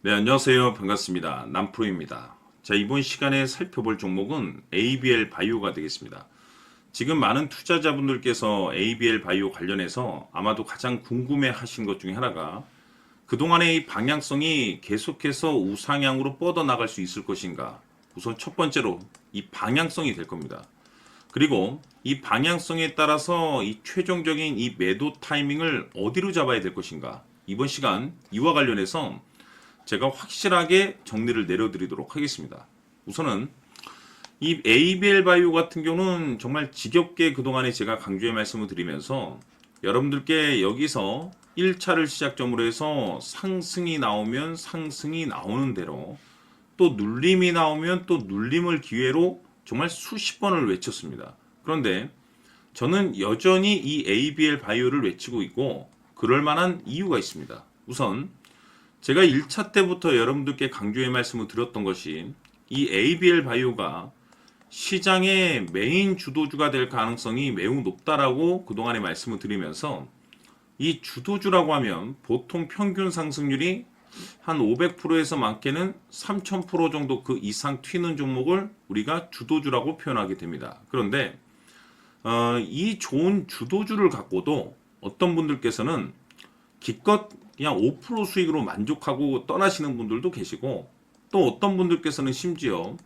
네, 안녕하세요. 반갑습니다. 남프로입니다. 자, 이번 시간에 살펴볼 종목은 ABL 바이오가 되겠습니다. 지금 많은 투자자분들께서 ABL 바이오 관련해서 아마도 가장 궁금해 하신 것 중에 하나가 그동안의 이 방향성이 계속해서 우상향으로 뻗어나갈 수 있을 것인가. 우선 첫 번째로 이 방향성이 될 겁니다. 그리고 이 방향성에 따라서 이 최종적인 이 매도 타이밍을 어디로 잡아야 될 것인가. 이번 시간 이와 관련해서 제가 확실하게 정리를 내려드리도록 하겠습니다. 우선은 이 ABL 바이오 같은 경우는 정말 지겹게 그동안에 제가 강조의 말씀을 드리면서 여러분들께 여기서 1차를 시작점으로 해서 상승이 나오면 상승이 나오는 대로 또 눌림이 나오면 또 눌림을 기회로 정말 수십 번을 외쳤습니다. 그런데 저는 여전히 이 ABL 바이오를 외치고 있고 그럴 만한 이유가 있습니다. 우선 제가 1차 때부터 여러분들께 강조의 말씀을 드렸던 것이 이 ABL 바이오가 시장의 메인 주도주가 될 가능성이 매우 높다라고 그동안에 말씀을 드리면서 이 주도주라고 하면 보통 평균 상승률이 한 500%에서 많게는 3000% 정도 그 이상 튀는 종목을 우리가 주도주라고 표현하게 됩니다. 그런데 이 좋은 주도주를 갖고도 어떤 분들께서는 기껏 그냥 5% 수익으로 만족하고 떠나시는 분들도 계시고 또 어떤 분들께서는 심지어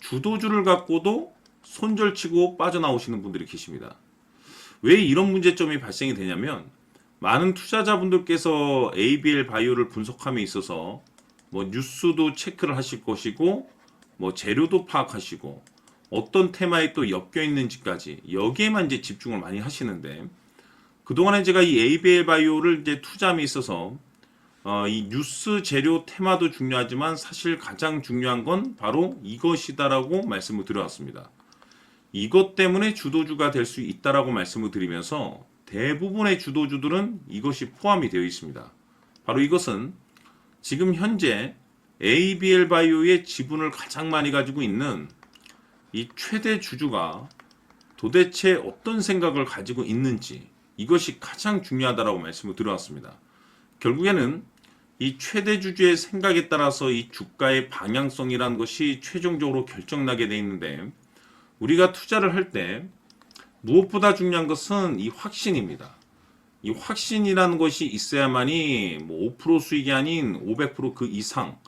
주도주를 갖고도 손절치고 빠져나오시는 분들이 계십니다. 왜 이런 문제점이 발생이 되냐면 많은 투자자분들께서 ABL 바이오를 분석함에 있어서 뭐 뉴스도 체크를 하실 것이고 뭐 재료도 파악하시고 어떤 테마에 또 엮여 있는지까지 여기에만 이제 집중을 많이 하시는데 그동안에 제가 이 ABL 바이오를 이제 투자함에 있어서 이 뉴스 재료 테마도 중요하지만 사실 가장 중요한 건 바로 이것이다라고 말씀을 드려왔습니다. 이것 때문에 주도주가 될 수 있다라고 말씀을 드리면서 대부분의 주도주들은 이것이 포함이 되어 있습니다. 바로 이것은 지금 현재 ABL 바이오의 지분을 가장 많이 가지고 있는 이 최대 주주가 도대체 어떤 생각을 가지고 있는지 이것이 가장 중요하다라고 말씀을 드려왔습니다. 결국에는 이 최대 주주의 생각에 따라서 이 주가의 방향성이라는 것이 최종적으로 결정나게 돼 있는데 우리가 투자를 할 때 무엇보다 중요한 것은 이 확신입니다. 이 확신이라는 것이 있어야만이 뭐 5% 수익이 아닌 500%그 이상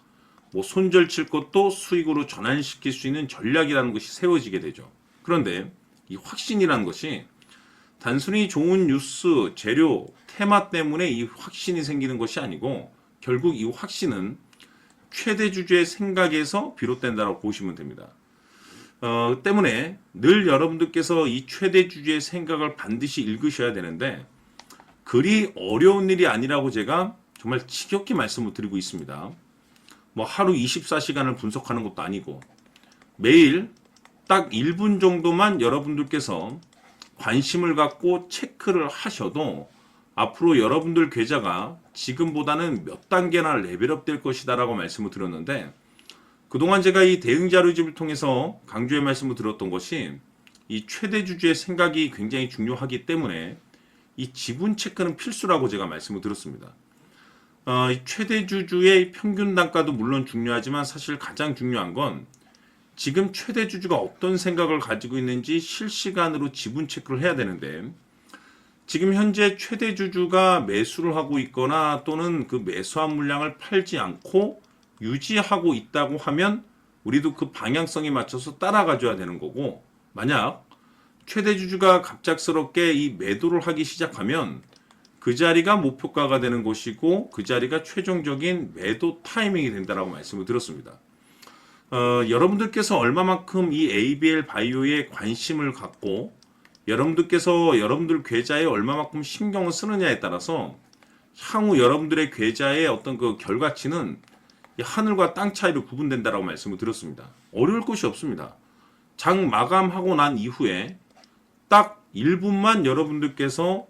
뭐 손절 칠 것도 수익으로 전환시킬 수 있는 전략이라는 것이 세워지게 되죠. 그런데 이 확신이라는 것이 단순히 좋은 뉴스, 재료, 테마 때문에 이 확신이 생기는 것이 아니고 결국 이 확신은 최대 주주의 생각에서 비롯된다고 보시면 됩니다. 때문에 늘 여러분들께서 이 최대 주주의 생각을 반드시 읽으셔야 되는데 그리 어려운 일이 아니라고 제가 정말 지겹게 말씀을 드리고 있습니다. 뭐 하루 24시간을 분석하는 것도 아니고 매일 딱 1분 정도만 여러분들께서 관심을 갖고 체크를 하셔도 앞으로 여러분들 계좌가 지금보다는 몇 단계나 레벨업 될 것이다 라고 말씀을 드렸는데 그동안 제가 이 대응 자료집을 통해서 강조의 말씀을 드렸던 것이 이 최대 주주의 생각이 굉장히 중요하기 때문에 이 지분 체크는 필수라고 제가 말씀을 드렸습니다. 이 최대 주주의 평균 단가도 물론 중요하지만 사실 가장 중요한 건 지금 최대 주주가 어떤 생각을 가지고 있는지 실시간으로 지분 체크를 해야 되는데 지금 현재 최대 주주가 매수를 하고 있거나 또는 그 매수한 물량을 팔지 않고 유지하고 있다고 하면 우리도 그 방향성에 맞춰서 따라가 줘야 되는 거고 만약 최대 주주가 갑작스럽게 이 매도를 하기 시작하면 그 자리가 목표가가 되는 것이고 그 자리가 최종적인 매도 타이밍이 된다라고 말씀을 드렸습니다. 여러분들께서 얼마만큼 이 ABL 바이오에 관심을 갖고 여러분들께서 여러분들 계좌에 얼마만큼 신경을 쓰느냐에 따라서 향후 여러분들의 계좌의 어떤 그 결과치는 하늘과 땅 차이로 구분된다라고 말씀을 드렸습니다. 어려울 것이 없습니다. 장 마감하고 난 이후에 딱 1분만 여러분들께서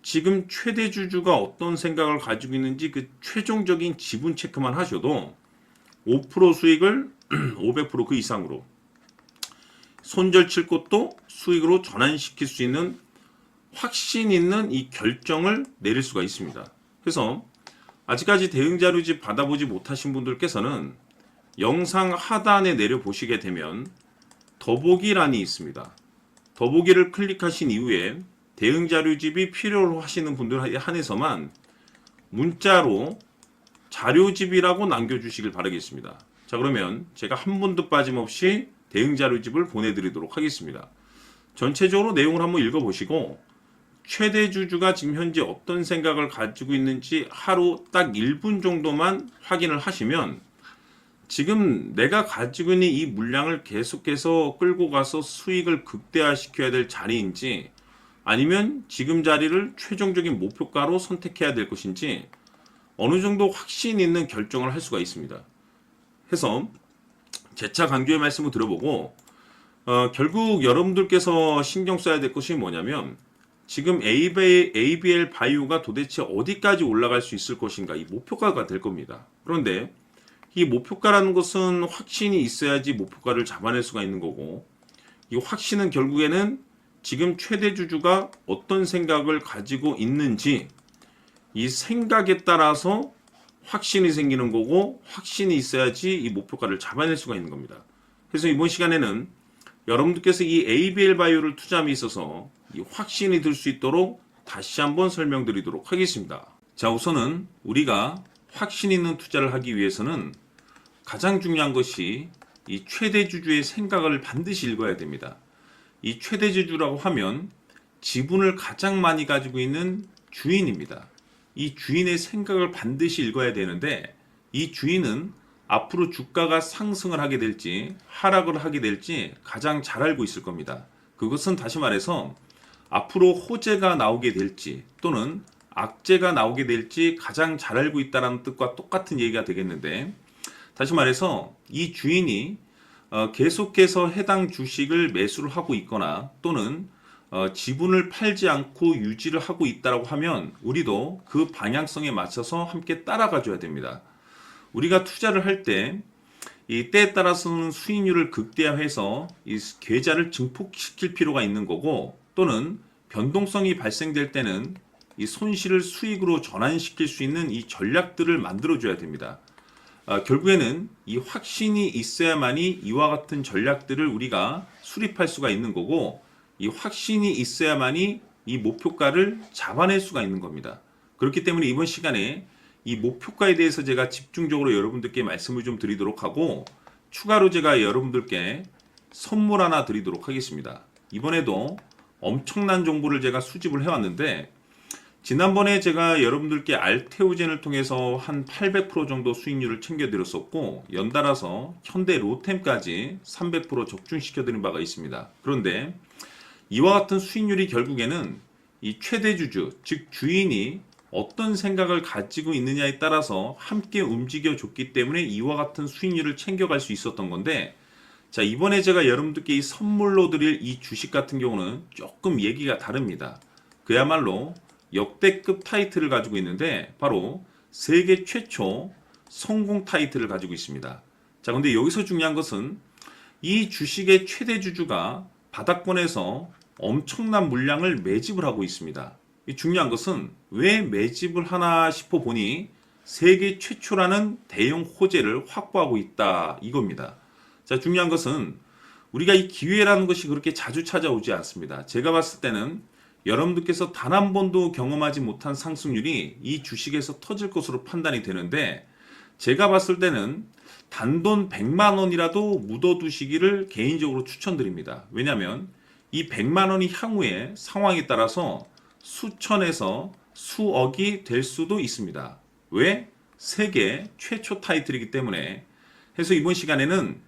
지금 최대 주주가 어떤 생각을 가지고 있는지 그 최종적인 지분 체크만 하셔도 5% 수익을 500%그 이상으로 손절 칠 것도 수익으로 전환시킬 수 있는 확신 있는 이 결정을 내릴 수가 있습니다. 그래서 아직까지 대응 자료집 받아보지 못하신 분들께서는 영상 하단에 내려보시게 되면 더보기란이 있습니다. 더보기를 클릭하신 이후에 대응 자료집이 필요로 하시는 분들 한해서만 문자로 자료집이라고 남겨주시길 바라겠습니다. 자, 그러면 제가 한 분도 빠짐없이 대응 자료집을 보내드리도록 하겠습니다. 전체적으로 내용을 한번 읽어보시고 최대 주주가 지금 현재 어떤 생각을 가지고 있는지 하루 딱 1분 정도만 확인을 하시면 지금 내가 가지고 있는 이 물량을 계속해서 끌고 가서 수익을 극대화시켜야 될 자리인지 아니면 지금 자리를 최종적인 목표가로 선택해야 될 것인지 어느 정도 확신 있는 결정을 할 수가 있습니다. 해서 재차 강조의 말씀을 들어보고 결국 여러분들께서 신경 써야 될 것이 뭐냐면 지금 ABL 바이오가 도대체 어디까지 올라갈 수 있을 것인가 이 목표가가 될 겁니다. 그런데 이 목표가라는 것은 확신이 있어야지 목표가를 잡아낼 수가 있는 거고 이 확신은 결국에는 지금 최대 주주가 어떤 생각을 가지고 있는지 이 생각에 따라서 확신이 생기는 거고 확신이 있어야지 이 목표가를 잡아낼 수가 있는 겁니다. 그래서 이번 시간에는 여러분들께서 이 ABL 바이오를 투자함에 있어서 이 확신이 들 수 있도록 다시 한번 설명드리도록 하겠습니다. 자, 우선은 우리가 확신 있는 투자를 하기 위해서는 가장 중요한 것이 이 최대 주주의 생각을 반드시 읽어야 됩니다. 이 최대 주주라고 하면 지분을 가장 많이 가지고 있는 주인입니다. 이 주인의 생각을 반드시 읽어야 되는데 이 주인은 앞으로 주가가 상승을 하게 될지 하락을 하게 될지 가장 잘 알고 있을 겁니다. 그것은 다시 말해서 앞으로 호재가 나오게 될지 또는 악재가 나오게 될지 가장 잘 알고 있다는 뜻과 똑같은 얘기가 되겠는데 다시 말해서 이 주인이 계속해서 해당 주식을 매수를 하고 있거나 또는 지분을 팔지 않고 유지를 하고 있다고 하면 우리도 그 방향성에 맞춰서 함께 따라가 줘야 됩니다. 우리가 투자를 할 때 이 때에 따라서는 수익률을 극대화해서 이 계좌를 증폭시킬 필요가 있는 거고 또는 변동성이 발생될 때는 이 손실을 수익으로 전환시킬 수 있는 이 전략들을 만들어 줘야 됩니다. 결국에는 이 확신이 있어야만이 이와 같은 전략들을 우리가 수립할 수가 있는 거고 이 확신이 있어야만이 이 목표가를 잡아낼 수가 있는 겁니다. 그렇기 때문에 이번 시간에 이 목표가에 대해서 제가 집중적으로 여러분들께 말씀을 좀 드리도록 하고 추가로 제가 여러분들께 선물 하나 드리도록 하겠습니다. 이번에도 엄청난 정보를 제가 수집을 해왔는데 지난번에 제가 여러분들께 알테오젠을 통해서 한 800% 정도 수익률을 챙겨드렸었고 연달아서 현대 로템까지 300% 적중시켜드린 바가 있습니다. 그런데 이와 같은 수익률이 결국에는 이 최대 주주, 즉 주인이 어떤 생각을 가지고 있느냐에 따라서 함께 움직여 줬기 때문에 이와 같은 수익률을 챙겨갈 수 있었던 건데 자, 이번에 제가 여러분들께 이 선물로 드릴 이 주식 같은 경우는 조금 얘기가 다릅니다. 그야말로 역대급 타이틀을 가지고 있는데 바로 세계 최초 성공 타이틀을 가지고 있습니다. 자, 근데 여기서 중요한 것은 이 주식의 최대 주주가 바닥권에서 엄청난 물량을 매집을 하고 있습니다. 이 중요한 것은 왜 매집을 하나 싶어 보니 세계 최초라는 대형 호재를 확보하고 있다 이겁니다. 자, 중요한 것은 우리가 이 기회라는 것이 그렇게 자주 찾아오지 않습니다. 제가 봤을 때는 여러분들께서 단 한 번도 경험하지 못한 상승률이 이 주식에서 터질 것으로 판단이 되는데 제가 봤을 때는 단돈 100만 원이라도 묻어두시기를 개인적으로 추천드립니다. 왜냐하면 이 100만 원이 향후에 상황에 따라서 수천에서 수억이 될 수도 있습니다. 왜? 세계 최초 타이틀이기 때문에. 해서 이번 시간에는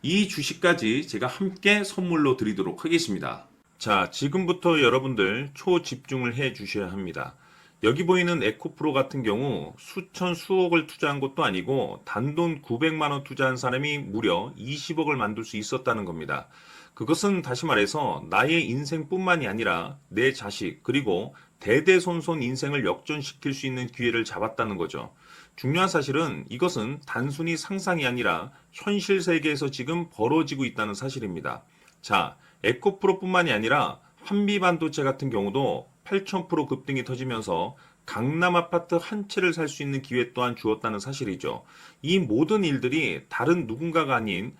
이 주식까지 제가 함께 선물로 드리도록 하겠습니다. 자, 지금부터 여러분들 초집중을 해 주셔야 합니다. 여기 보이는 에코프로 같은 경우 수천 수억을 투자한 것도 아니고 단돈 900만 원 투자한 사람이 무려 20억을 만들 수 있었다는 겁니다. 그것은 다시 말해서 나의 인생뿐만이 아니라 내 자식 그리고 대대손손 인생을 역전시킬 수 있는 기회를 잡았다는 거죠. 중요한 사실은 이것은 단순히 상상이 아니라 현실 세계에서 지금 벌어지고 있다는 사실입니다. 자, 에코프로뿐만이 아니라 한미반도체 같은 경우도 8000% 급등이 터지면서 강남 아파트 한 채를 살 수 있는 기회 또한 주었다는 사실이죠. 이 모든 일들이 다른 누군가가 아닌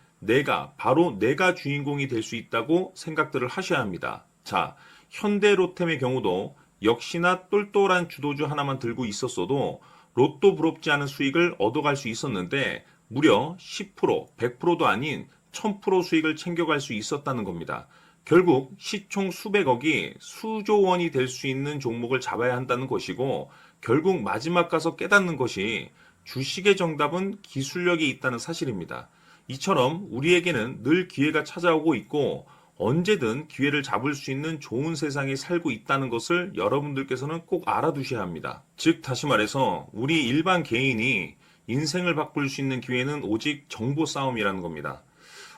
바로 내가 주인공이 될 수 있다고 생각들을 하셔야 합니다. 자, 현대로템의 경우도 역시나 똘똘한 주도주 하나만 들고 있었어도 로또 부럽지 않은 수익을 얻어갈 수 있었는데 무려 10%, 100%도 아닌 1000% 수익을 챙겨갈 수 있었다는 겁니다. 결국 시총 수백억이 수조 원이 될 수 있는 종목을 잡아야 한다는 것이고 결국 마지막 가서 깨닫는 것이 주식의 정답은 기술력이 있다는 사실입니다. 이처럼 우리에게는 늘 기회가 찾아오고 있고 언제든 기회를 잡을 수 있는 좋은 세상에 살고 있다는 것을 여러분들께서는 꼭 알아두셔야 합니다. 즉 다시 말해서 우리 일반 개인이 인생을 바꿀 수 있는 기회는 오직 정보 싸움이라는 겁니다.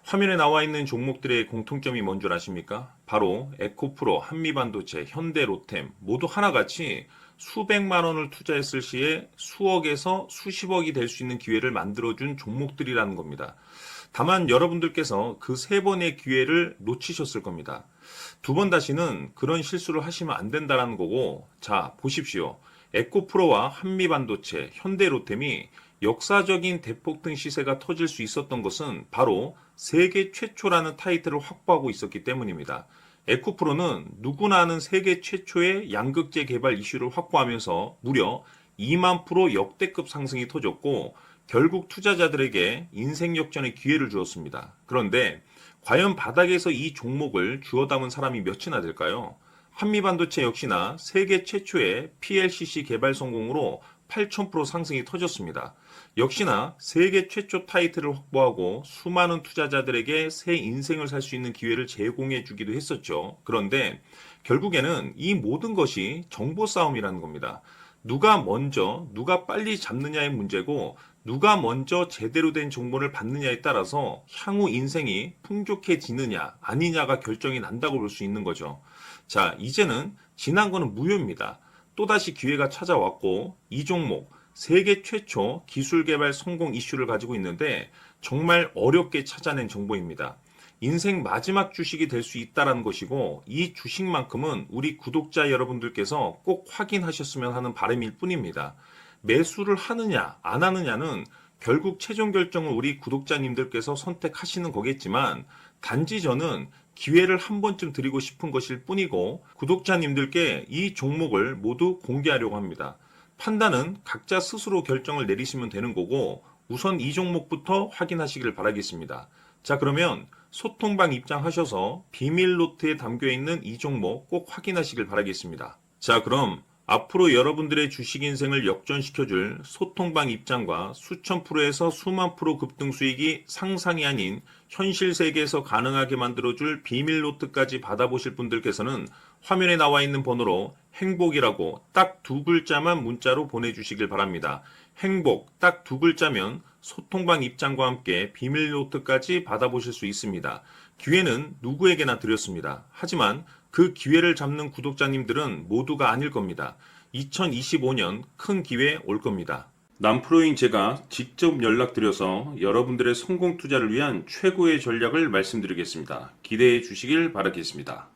화면에 나와 있는 종목들의 공통점이 뭔 줄 아십니까? 바로 에코프로, 한미반도체, 현대로템 모두 하나같이 수백만 원을 투자했을 시에 수억에서 수십억이 될 수 있는 기회를 만들어준 종목들이라는 겁니다. 다만 여러분들께서 그 세 번의 기회를 놓치셨을 겁니다. 두 번 다시는 그런 실수를 하시면 안 된다는 거고, 자, 보십시오. 에코프로와 한미반도체, 현대로템이 역사적인 대폭등 시세가 터질 수 있었던 것은 바로 세계 최초라는 타이틀을 확보하고 있었기 때문입니다. 에코프로는 누구나 아는 세계 최초의 양극재 개발 이슈를 확보하면서 무려 2만 프로 역대급 상승이 터졌고 결국 투자자들에게 인생 역전의 기회를 주었습니다. 그런데 과연 바닥에서 이 종목을 주워 담은 사람이 몇이나 될까요? 한미반도체 역시나 세계 최초의 PLCC 개발 성공으로 8000% 상승이 터졌습니다. 역시나 세계 최초 타이틀을 확보하고 수많은 투자자들에게 새 인생을 살 수 있는 기회를 제공해 주기도 했었죠. 그런데 결국에는 이 모든 것이 정보 싸움이라는 겁니다. 누가 먼저, 누가 빨리 잡느냐의 문제고 누가 먼저 제대로 된 정보를 받느냐에 따라서 향후 인생이 풍족해지느냐 아니냐가 결정이 난다고 볼 수 있는 거죠. 자, 이제는 지난 거는 무효입니다. 또다시 기회가 찾아왔고 이 종목 세계 최초 기술 개발 성공 이슈를 가지고 있는데 정말 어렵게 찾아낸 정보입니다. 인생 마지막 주식이 될 수 있다는 것이고 이 주식만큼은 우리 구독자 여러분들께서 꼭 확인하셨으면 하는 바람일 뿐입니다. 매수를 하느냐 안 하느냐는 결국 최종 결정을 우리 구독자님들께서 선택하시는 거겠지만 단지 저는 기회를 한 번쯤 드리고 싶은 것일 뿐이고 구독자님들께 이 종목을 모두 공개하려고 합니다. 판단은 각자 스스로 결정을 내리시면 되는 거고 우선 이 종목부터 확인하시길 바라겠습니다. 자, 그러면 소통방 입장하셔서 비밀 노트에 담겨있는 이 종목 꼭 확인하시길 바라겠습니다. 자, 그럼 앞으로 여러분들의 주식 인생을 역전시켜줄 소통방 입장과 수천 프로에서 수만 프로 급등 수익이 상상이 아닌 현실 세계에서 가능하게 만들어줄 비밀 노트까지 받아보실 분들께서는 화면에 나와 있는 번호로 행복이라고 딱 두 글자만 문자로 보내주시길 바랍니다. 행복 딱 두 글자면 소통방 입장과 함께 비밀 노트까지 받아보실 수 있습니다. 기회는 누구에게나 드렸습니다. 하지만 그 기회를 잡는 구독자님들은 모두가 아닐 겁니다. 2025년 큰 기회 올 겁니다. 남프로인 제가 직접 연락드려서 여러분들의 성공 투자를 위한 최고의 전략을 말씀드리겠습니다. 기대해 주시길 바라겠습니다.